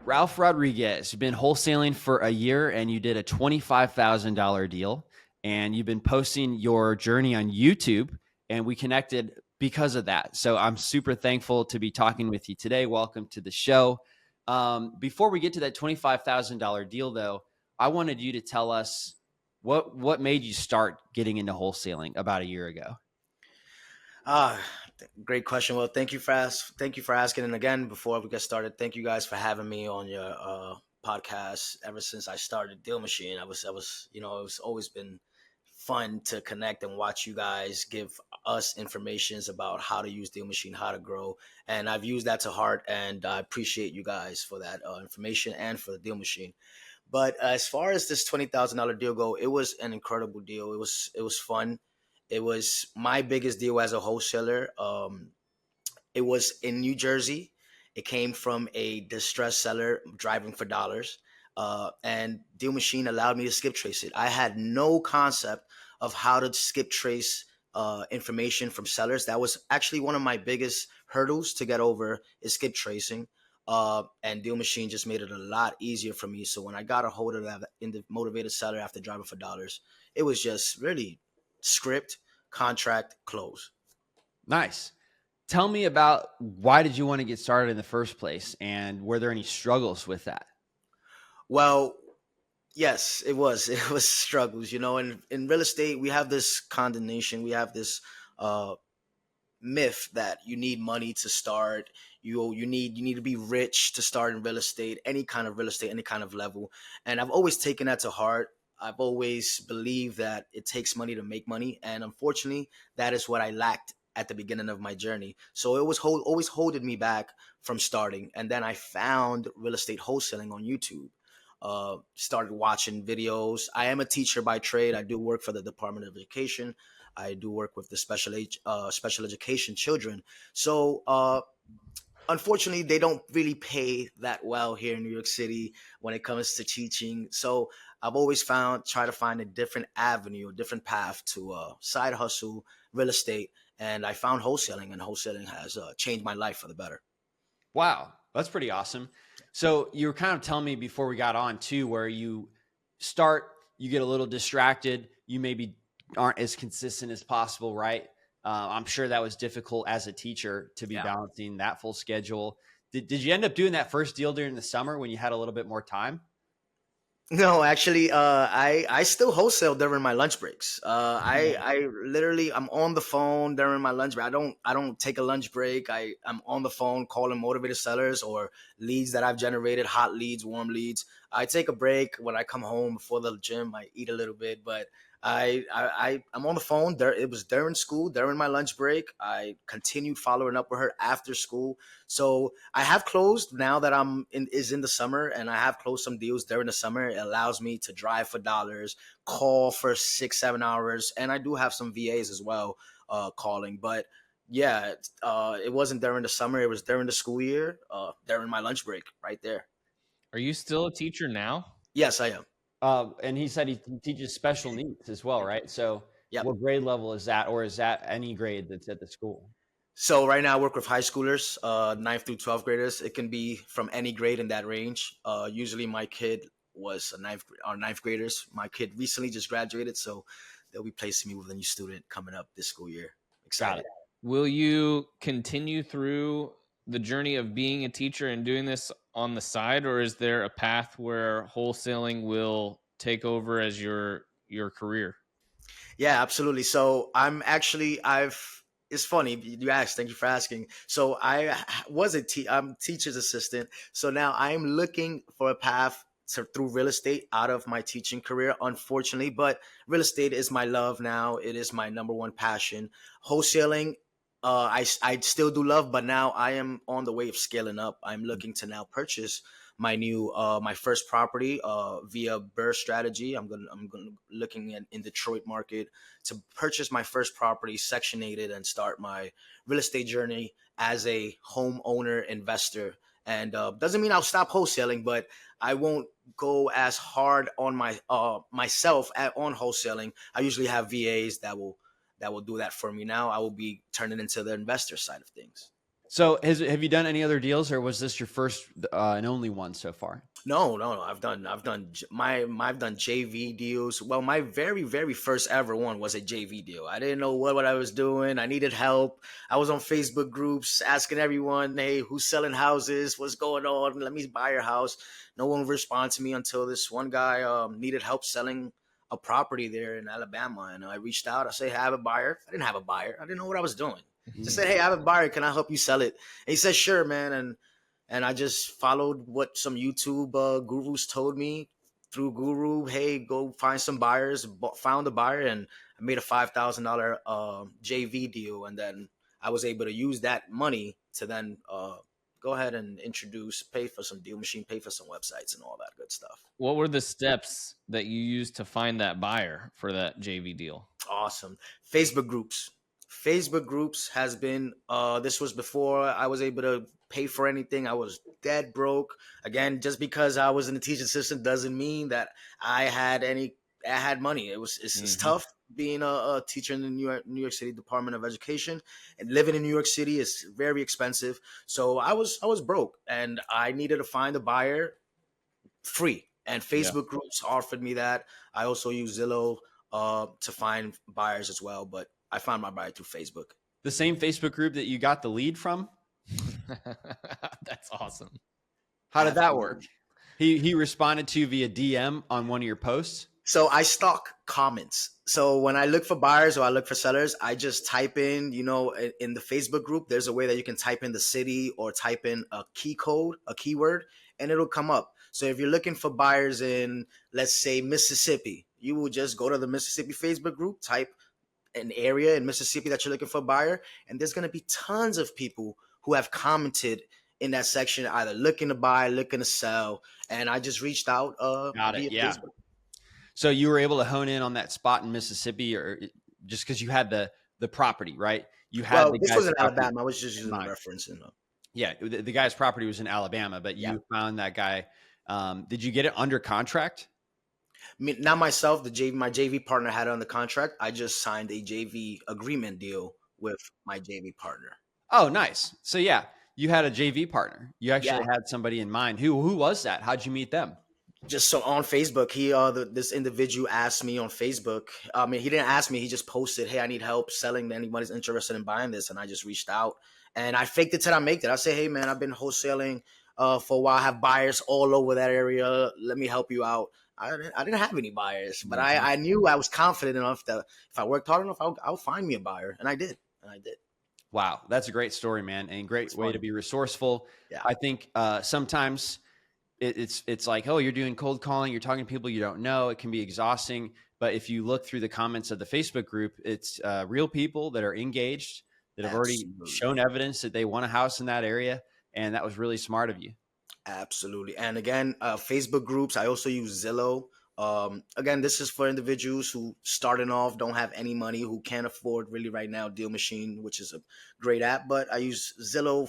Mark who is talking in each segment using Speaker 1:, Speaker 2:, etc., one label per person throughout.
Speaker 1: Ralph Rodriguez, you've been wholesaling for a year and you did a $25,000 deal, and you've been posting your journey on YouTube, and we connected because of that. So I'm super thankful to be talking with you today. Welcome to the show. Before we get to that $25,000 deal though, I wanted you to tell us what made you start getting into wholesaling about a year ago.
Speaker 2: Ah, Great question. Well, thank you for asking. And again, before we get started, thank you guys for having me on your podcast. Ever since I started DealMachine, it's always been fun to connect and watch you guys give us informations about how to use DealMachine, how to grow, and I've used that to heart. And I appreciate you guys for that information and for the DealMachine. But as far as this $20,000 deal go, it was an incredible deal. It was fun. It was my biggest deal as a wholesaler. It was in New Jersey. It came from a distressed seller driving for dollars. And Deal Machine allowed me to skip trace it. I had no concept of how to skip trace information from sellers. That was actually one of my biggest hurdles to get over is skip tracing. And Deal Machine just made it a lot easier for me. So when I got a hold of that in the motivated seller after driving for dollars, it was just really script, contract, close.
Speaker 1: Nice. Tell me about why did you want to get started in the first place, and were there any struggles with that?
Speaker 2: Well, yes, it was. It was struggles, you know. And in real estate, we have this condemnation. We have this uh, myth that you need money to start. You need to be rich to start in real estate, any kind of real estate, any kind of level. And I've always taken that to heart. I've always believed that it takes money to make money, and unfortunately, that is what I lacked at the beginning of my journey. So it was always holding me back from starting. And then I found real estate wholesaling on YouTube. Started watching videos. I am a teacher by trade. I do work for the Department of Education. I do work with the special education children. So unfortunately, they don't really pay that well here in New York City when it comes to teaching. So I've always try to find a different avenue, a different path to side hustle, real estate, and I found wholesaling, and wholesaling has changed my life for the better.
Speaker 1: Wow, that's pretty awesome. So you were kind of telling me before we got on too, where you start, you get a little distracted, you maybe aren't as consistent as possible, right? I'm sure that was difficult as a teacher to be
Speaker 2: Yeah.
Speaker 1: balancing that full schedule. Did you end up doing that first deal during the summer when you had a little bit more time?
Speaker 2: No, actually, I still wholesale during my lunch breaks. I literally I'm on the phone during my lunch break. I don't take a lunch break. I'm on the phone calling motivated sellers or leads that I've generated, hot leads, warm leads. I take a break when I come home before the gym. I eat a little bit, but I'm on the phone. There, it was during school, during my lunch break. I continued following up with her after school. So I have closed now that in the summer, and I have closed some deals during the summer. It allows me to drive for dollars, call for 6 7 hours, and I do have some VAs as well calling. But yeah, it wasn't during the summer; it was during the school year, during my lunch break, right there.
Speaker 3: Are you still a teacher now?
Speaker 2: Yes, I am.
Speaker 1: And he said he teaches special needs as well, right? So
Speaker 2: Yep.
Speaker 1: what grade level is that, or is that any grade that's at the school?
Speaker 2: So right now I work with high schoolers, 9th through 12th graders. It can be from any grade in that range. Usually my kid was ninth graders. My kid recently just graduated, so they'll be placing me with a new student coming up this school year.
Speaker 1: Got
Speaker 2: Excited.
Speaker 1: it.
Speaker 3: Will you continue through the journey of being a teacher and doing this on the side, or is there a path where wholesaling will take over as your career?
Speaker 2: Yeah, absolutely. So it's funny you asked. Thank you for asking. So I'm teacher's assistant. So now I am looking for a path through real estate out of my teaching career, unfortunately. But real estate is my love now. It is my number one passion. Wholesaling, I still do love, but now I am on the way of scaling up. I'm looking to now purchase my first property via Burr strategy. I'm gonna looking in Detroit market to purchase my first property, sectionate it, and start my real estate journey as a homeowner investor. And doesn't mean I'll stop wholesaling, but I won't go as hard on myself on wholesaling. I usually have VAs that will do that for me. Now I will be turning into the investor side of things.
Speaker 1: So have you done any other deals, or was this your first and only one so far?
Speaker 2: No. I've done JV deals. Well, my very first ever one was a JV deal. I didn't know what I was doing. I needed help. I was on Facebook groups asking everyone, "Hey, who's selling houses? What's going on? Let me buy your house." No one would respond to me until this one guy needed help selling a property there in Alabama, and I reached out. I said, "Hey, I have a buyer." I didn't have a buyer. I didn't know what I was doing. Just
Speaker 1: Mm.
Speaker 2: said, "Hey, I have a buyer. Can I help you sell it?" And he said, "Sure, man." And I just followed what some YouTube gurus told me through Guru. Hey, go find some buyers. Found a buyer, and I made a $5,000 JV deal, and then I was able to use that money to then go ahead and pay for some DealMachine, pay for some websites, and all that good stuff.
Speaker 3: What were the steps that you used to find that buyer for that JV deal?
Speaker 2: Awesome. Facebook groups. Facebook groups has been this was before I was able to pay for anything. I was dead broke. Again, just because I was in the teaching assistant doesn't mean that I had money. It's
Speaker 3: Mhm.
Speaker 2: tough being a teacher in the New York City Department of Education, and living in New York City is very expensive. So I was broke, and I needed to find a buyer free. And
Speaker 3: Yeah.
Speaker 2: Facebook groups offered me that. I also use Zillow to find buyers as well, but I found my buyer through Facebook.
Speaker 1: The same Facebook group that you got the lead from?
Speaker 3: That's awesome.
Speaker 1: How did that
Speaker 2: Absolutely.
Speaker 1: work? He responded to you via DM on one of your posts?
Speaker 2: So I stalk comments. So when I look for buyers or I look for sellers, I just type in, in the Facebook group, there's a way that you can type in the city or type in a key code, a keyword, and it'll come up. So if you're looking for buyers in, let's say, Mississippi, you will just go to the Mississippi Facebook group, type an area in Mississippi that you're looking for a buyer, and there's going to be tons of people who have commented in that section, either looking to buy, looking to sell. And I just reached out
Speaker 1: Got it.
Speaker 2: via
Speaker 1: Yeah.
Speaker 2: Facebook.
Speaker 1: So you were able to hone in on that spot in Mississippi, or just because you had the property, right? You had
Speaker 2: Well,
Speaker 1: the
Speaker 2: this
Speaker 1: guy's
Speaker 2: was in
Speaker 1: property
Speaker 2: Alabama. I was just
Speaker 1: in
Speaker 2: using the
Speaker 1: mind.
Speaker 2: reference.
Speaker 1: Yeah, the guy's property was in Alabama, but
Speaker 2: Yeah.
Speaker 1: you found that guy. Did you get it under contract?
Speaker 2: Not myself. My JV partner had it on the contract. I just signed a JV agreement deal with my JV partner.
Speaker 1: Oh, nice. So yeah, you had a JV partner. You
Speaker 2: Yeah.
Speaker 1: actually had somebody in mind. Who was that? How'd you meet them?
Speaker 2: Just so on Facebook, this individual asked me on Facebook. I mean, he didn't ask me. He just posted, "Hey, I need help selling. Anybody's interested in buying this?" And I just reached out, and I faked it till I make it. I say, "Hey, man, I've been wholesaling for a while. I have buyers all over that area. Let me help you out." I didn't have any buyers, but
Speaker 1: Mhm.
Speaker 2: I knew I was confident enough that if I worked hard enough, I'll find me a buyer, and I did, and I did.
Speaker 1: Wow, that's a great story, man, and great
Speaker 2: It's
Speaker 1: way to
Speaker 2: fun.
Speaker 1: be resourceful.
Speaker 2: Yeah,
Speaker 1: I think sometimes it's like, oh, you're doing cold calling, you're talking to people you don't know. It can be exhausting, but if you look through the comments of the Facebook group, it's real people that are engaged, that have already
Speaker 2: absolutely.
Speaker 1: shown evidence that they want a house in that area, and that was really smart of you.
Speaker 2: Absolutely. And again, Facebook groups. I also use Zillow. Again, this is for individuals who starting off, don't have any money, who can't afford really right now Deal Machine, which is a great app. But I use Zillow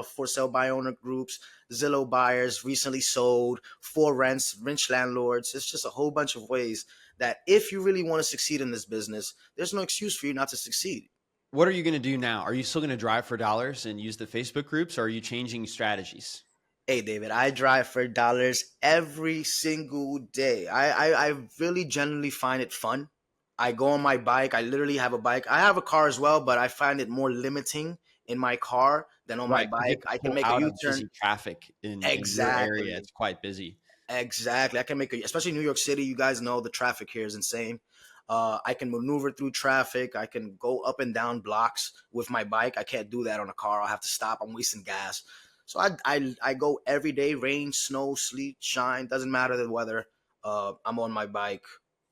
Speaker 2: for sale by owner groups, Zillow buyers, recently sold, for rents, rich landlords. It's just a whole bunch of ways that if you really want to succeed in this business, there's no excuse for you not to succeed.
Speaker 1: What are you going to do now? Are you still going to drive for dollars and use the Facebook groups, or are you changing strategies?
Speaker 2: Hey David, I drive for dollars every single day. I really genuinely find it fun. I go on my bike. I literally have a bike. I have a car as well, but I find it more limiting in my car than on my
Speaker 1: Right, because you
Speaker 2: bike.
Speaker 1: have to
Speaker 2: I can
Speaker 1: pull
Speaker 2: make a
Speaker 1: out of
Speaker 2: U-turn.
Speaker 1: busy traffic in your area.
Speaker 2: Exactly.
Speaker 1: It's quite busy.
Speaker 2: Exactly. I can make a, especially New York City. You guys know the traffic here is insane. I can maneuver through traffic. I can go up and down blocks with my bike. I can't do that on a car. I'll have to stop. I'm wasting gas. So I go every day, rain, snow, sleet, shine. Doesn't matter the weather. I'm on my bike,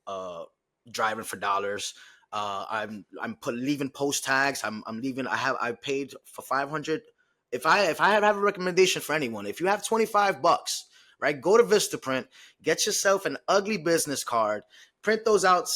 Speaker 2: uh, driving for dollars. Leaving post tags. I'm leaving. I paid for 500. If I have a recommendation for anyone, if you have $25, right? Go to Vistaprint, get yourself an ugly business card, print those out,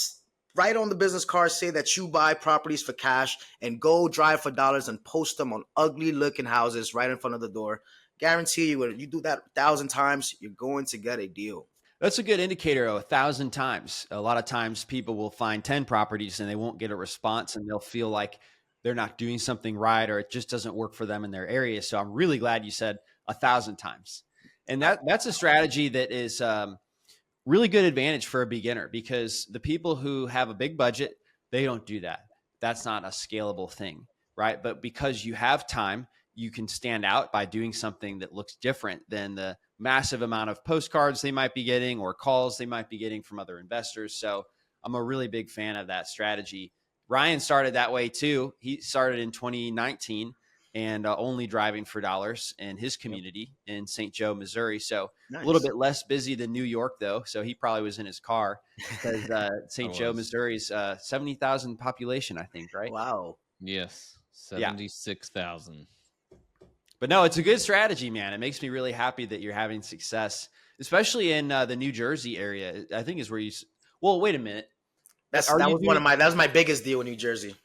Speaker 2: write on the business card, say that you buy properties for cash, and go drive for dollars and post them on ugly looking houses right in front of the door. Guarantee you, when you do that 1,000 times, you're going to get a deal.
Speaker 1: That's a good indicator of 1,000 times. A lot of times people will find 10 properties and they won't get a response, and they'll feel like they're not doing something right, or it just doesn't work for them in their area. So I'm really glad you said 1,000 times. And that's a strategy that is really good advantage for a beginner, because the people who have a big budget, they don't do that. That's not a scalable thing, right? But because you have time, you can stand out by doing something that looks different than the massive amount of postcards they might be getting or calls they might be getting from other investors. So I'm a really big fan of that strategy. Ryan started that way too. He started in 2019 and only driving for dollars in his community in St. Joe, Missouri. So a little
Speaker 2: Nice.
Speaker 1: bit less busy than New York, though. So he probably was in his car, because
Speaker 3: I
Speaker 1: St. Joe,
Speaker 3: was.
Speaker 1: Missouri's 70,000 population, I think, right?
Speaker 2: Wow.
Speaker 3: Yes.
Speaker 1: Yeah.
Speaker 3: 76,000.
Speaker 1: But no, it's a good strategy, man. It makes me really happy that you're having success, especially in the New Jersey area. I think is where you. Well, wait a minute. Are
Speaker 2: That
Speaker 1: you
Speaker 2: was
Speaker 1: doing
Speaker 2: that was my biggest deal in New Jersey.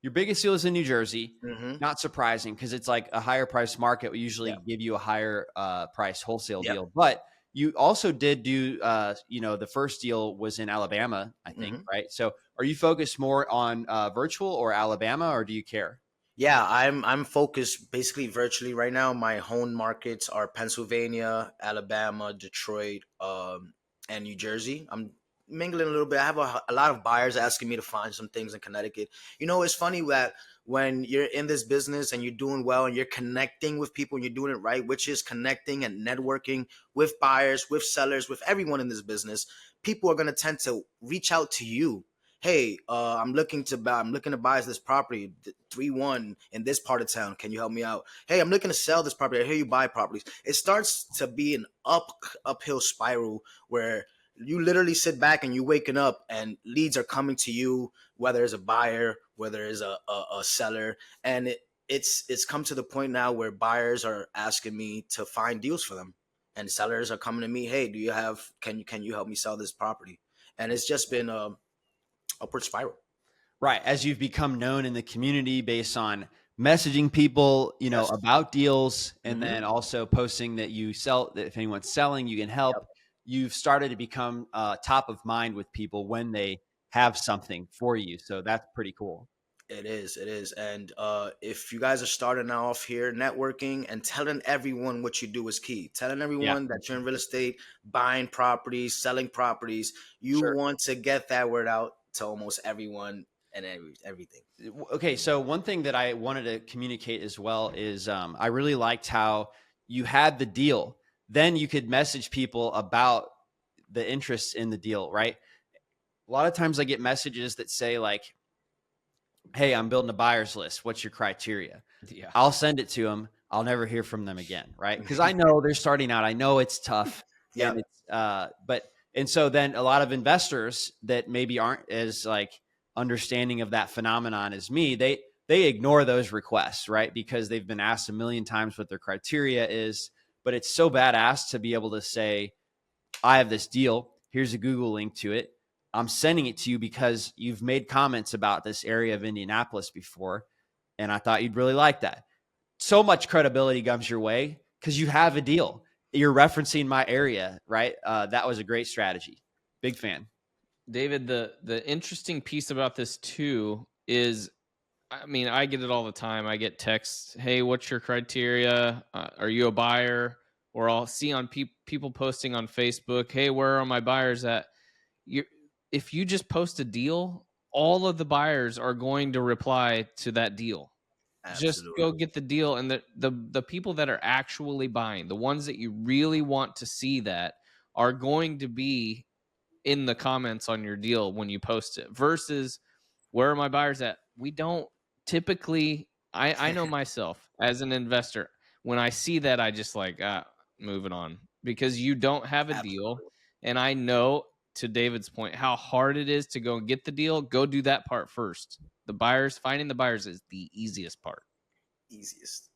Speaker 1: your biggest deal is in New Jersey?
Speaker 2: Mm-hmm.
Speaker 1: Not surprising, because it's like a higher price market. We usually
Speaker 2: Yep.
Speaker 1: give you a higher price wholesale
Speaker 2: Yep.
Speaker 1: deal, but you also did do, the first deal was in Alabama, I think,
Speaker 2: Mm-hmm.
Speaker 1: right? So are you focused more on virtual or Alabama, or do you care?
Speaker 2: Yeah, I'm focused basically virtually right now. My home markets are Pennsylvania, Alabama, Detroit, and New Jersey. I'm mingling a little bit. I have a lot of buyers asking me to find some things in Connecticut. You know, it's funny that when you're in this business and you're doing well and you're connecting with people and you're doing it right, which is connecting and networking with buyers, with sellers, with everyone in this business, people are going to tend to reach out to you. Hey, I'm looking to buy this property, 3-1 in this part of town. Can you help me out? Hey, I'm looking to sell this property. I hear you buy properties. It starts to be an uphill spiral where you literally sit back and you're waking up and leads are coming to you, whether it's a buyer, whether it's a seller, and it's come to the point now where buyers are asking me to find deals for them, and sellers are coming to me. Hey, can you help me sell this property? And it's just been upward spiral.
Speaker 1: Right. As you've become known in the community based on messaging people,
Speaker 2: Yes.
Speaker 1: about deals, and
Speaker 2: Mm-hmm.
Speaker 1: then also posting that you sell, that if anyone's selling, you can help.
Speaker 2: Yep.
Speaker 1: You've started to become top of mind with people when they have something for you. So that's pretty cool.
Speaker 2: It is. It is. And if you guys are starting off here, networking and telling everyone what you do is key. Telling
Speaker 1: Yeah,
Speaker 2: everyone that you're in real estate, buying properties, selling properties, you
Speaker 1: sure.
Speaker 2: want to get that word out to almost everyone and everything.
Speaker 1: Okay. So one thing that I wanted to communicate as well is I really liked how you had the deal. Then you could message people about the interest in the deal, right? A lot of times I get messages that say like, hey, I'm building a buyer's list. What's your criteria?
Speaker 3: Yeah.
Speaker 1: I'll send it to them. I'll never hear from them again, right? Because I know they're starting out. I know it's tough,
Speaker 2: Yeah.
Speaker 1: and and so then a lot of investors that maybe aren't as like understanding of that phenomenon as me, they ignore those requests, right? Because they've been asked a million times what their criteria is. But it's so badass to be able to say, I have this deal. Here's a Google link to it. I'm sending it to you because you've made comments about this area of Indianapolis before, and I thought you'd really like that. So much credibility comes your way because you have a deal. You're referencing my area, right? That was a great strategy. Big fan.
Speaker 3: David, the interesting piece about this too is, I mean, I get it all the time. I get texts, "Hey, what's your criteria? Are you a buyer?" Or I'll see on people posting on Facebook, "Hey, where are my buyers at?" You, if you just post a deal, all of the buyers are going to reply to that deal. Just go
Speaker 2: Absolutely.
Speaker 3: get the deal, and the people that are actually buying, the ones that you really want to see, that are going to be in the comments on your deal when you post it, versus where are my buyers at? We don't typically, I know myself as an investor, when I see that, I just like, moving on, because you don't have a deal.
Speaker 2: Absolutely.
Speaker 3: And I know, to David's point, how hard it is to go and get the deal. Go do that part first. The buyers, finding the buyers is the easiest part.
Speaker 2: Easiest.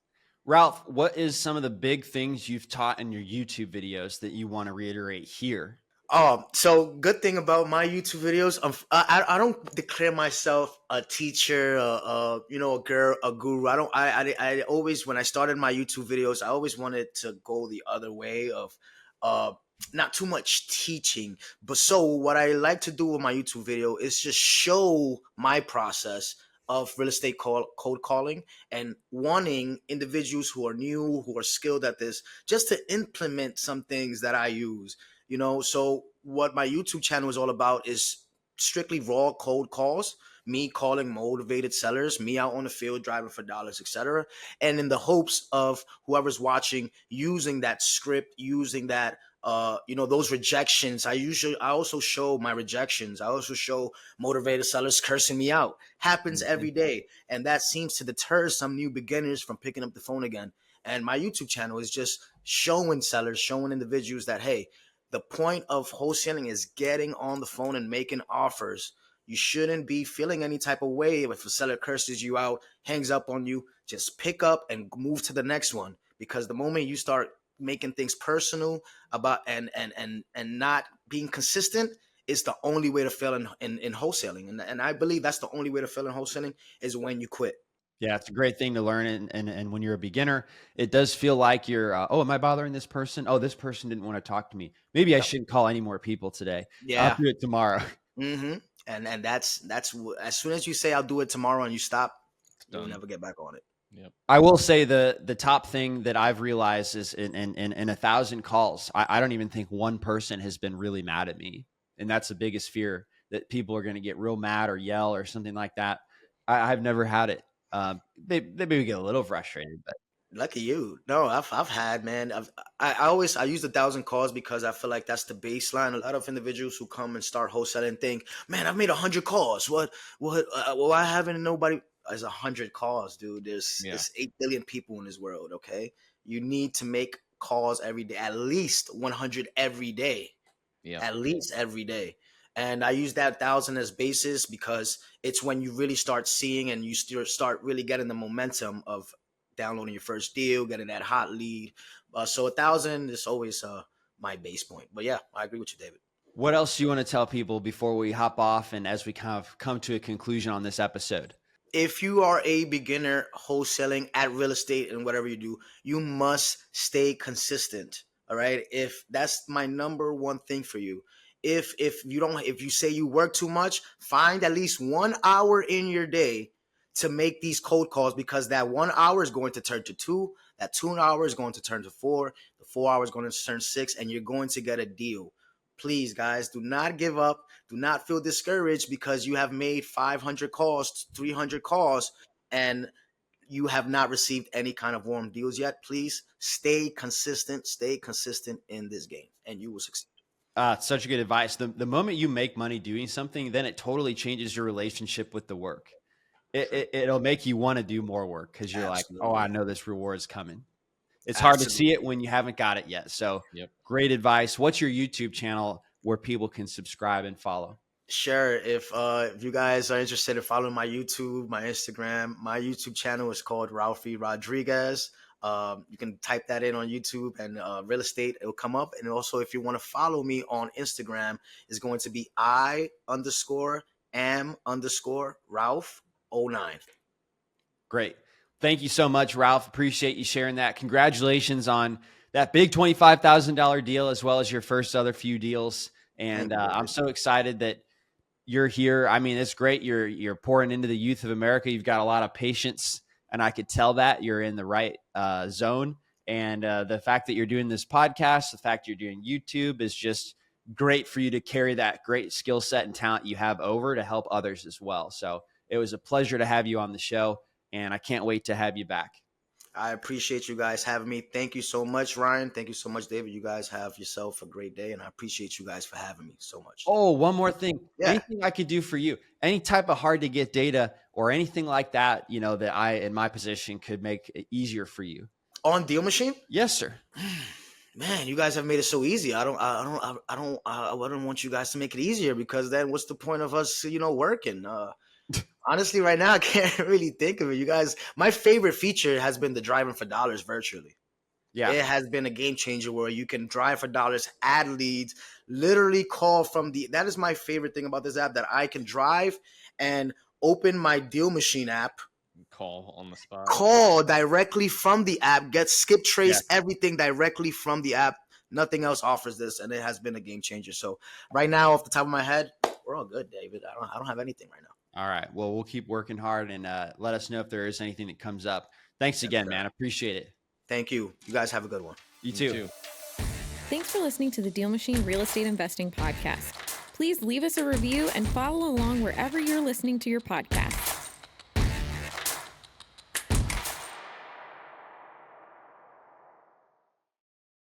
Speaker 1: Ralph, what is some of the big things you've taught in your YouTube videos that you want to reiterate here?
Speaker 2: So good thing about my YouTube videos, I don't declare myself a teacher, a guru. I always, when I started my YouTube videos, I always wanted to go the other way of, uh, not too much teaching. But so what I like to do with my YouTube video is just show my process of real estate cold calling and wanting individuals who are new, who are skilled at this, just to implement some things that I use. So what my YouTube channel is all about is strictly raw cold calls, me calling motivated sellers, me out on the field driving for dollars, etc. And in the hopes of whoever's watching using that script, using that those rejections. I also show my rejections. I also show motivated sellers cursing me out. Happens every day, and that seems to deter some new beginners from picking up the phone again. And my YouTube channel is just showing sellers, showing individuals that, hey, the point of wholesaling is getting on the phone and making offers. You shouldn't be feeling any type of way if a seller curses you out, hangs up on you. Just pick up and move to the next one, because the moment you start making things personal about and not being consistent, is the only way to fail in wholesaling. And I believe that's the only way to fail in wholesaling, is when you quit.
Speaker 1: Yeah, it's a great thing to learn. And when you're a beginner, it does feel like you're, oh, am I bothering this person? Oh, this person didn't want to talk to me. Maybe I shouldn't call any more people today. I'll
Speaker 2: Yeah.
Speaker 1: do it tomorrow.
Speaker 2: And that's as soon as you say I'll do it tomorrow and you stop, you'll
Speaker 3: Done.
Speaker 2: never get back on it.
Speaker 3: Yep.
Speaker 1: I will say the top thing that I've realized is in 1,000 calls, I don't even think one person has been really mad at me. And that's the biggest fear, that people are going to get real mad or yell or something like that. I've never had it. They maybe get a little frustrated, but
Speaker 2: Lucky you. No, I've had, man. I use 1,000 calls because I feel like that's the baseline. A lot of individuals who come and start wholesaling think, man, I've made 100 calls. Why haven't nobody? There's 100 calls, dude. There's 8 billion people in this world. Okay, you need to make calls every day, at least 100 every day.
Speaker 3: Yeah.
Speaker 2: At least every day. And I use that 1,000 as basis because it's when you really start seeing and you start really getting the momentum of downloading your first deal, getting that hot lead. So 1,000 is always my base point. But yeah, I agree with you, David.
Speaker 1: what else do you want to tell people before we hop off and as we kind of come to a conclusion on this episode?
Speaker 2: If you are a beginner wholesaling at real estate and whatever you do, you must stay consistent. All right. If that's my number one thing for you. If you say you work too much, find at least 1 hour in your day to make these cold calls, because that 1 hour is going to turn to 2. That 2 hours is going to turn to 4. The 4 hours is going to turn 6, and you're going to get a deal. Please, guys, do not give up. Do not feel discouraged because you have made 500 calls, 300 calls, and you have not received any kind of warm deals yet. Please stay consistent. Stay consistent in this game, and you will succeed.
Speaker 1: Such good advice. The moment you make money doing something, then it totally changes your relationship with the work. It'll make you want to do more work because you're
Speaker 2: Absolutely.
Speaker 1: like, oh, I know this reward is coming. It's hard to see it when you haven't got it yet. So great advice. What's your YouTube channel where people can subscribe and follow?
Speaker 2: Sure. If you guys are interested in following my YouTube, my Instagram, my YouTube channel is called Ralphy Rodriguez. You can type that in on YouTube and real estate, it'll come up. And also, if you want to follow me on Instagram, it's going to be I_am_Ralph09.
Speaker 1: Great. Thank you so much, Ralph. Appreciate you sharing that. Congratulations on that big $25,000 deal, as well as your first other few deals. And I'm so excited that you're here. I mean, it's great. You're pouring into the youth of America. You've got a lot of patience, and I could tell that you're in the right zone. And the fact that you're doing this podcast, the fact you're doing YouTube is just great for you to carry that great skill set and talent you have over to help others as well. So it was a pleasure to have you on the show, and I can't wait to have you back.
Speaker 2: I appreciate you guys having me. Thank you so much, Ryan. Thank you so much, David. You guys have yourself a great day, and I appreciate you guys for having me so much.
Speaker 1: Oh, one more thing.
Speaker 2: Yeah.
Speaker 1: Anything I could do for you, any type of hard to get data or anything like that, that I, in my position, could make it easier for you.
Speaker 2: On DealMachine?
Speaker 1: Yes, sir.
Speaker 2: Man, you guys have made it so easy. I wouldn't want you guys to make it easier, because then what's the point of us, working? Honestly, right now, I can't really think of it. You guys, my favorite feature has been the driving for dollars virtually. Yeah. It has been a game changer where you can drive for dollars, add leads, literally call from that is my favorite thing about this app, that I can drive and open my DealMachine app.
Speaker 3: Call on the spot.
Speaker 2: Call directly from the app, get skip trace, everything directly from the app. Nothing else offers this, and it has been a game changer. So right now, off the top of my head, we're all good, David. I don't have anything right now.
Speaker 1: All right. Well, we'll keep working hard and let us know if there is anything that comes up. Thanks again, man. Appreciate it.
Speaker 2: Thank you. You guys have a good one.
Speaker 1: You too.
Speaker 4: Thanks for listening to the DealMachine Real Estate Investing Podcast. Please leave us a review and follow along wherever you're listening to your podcast.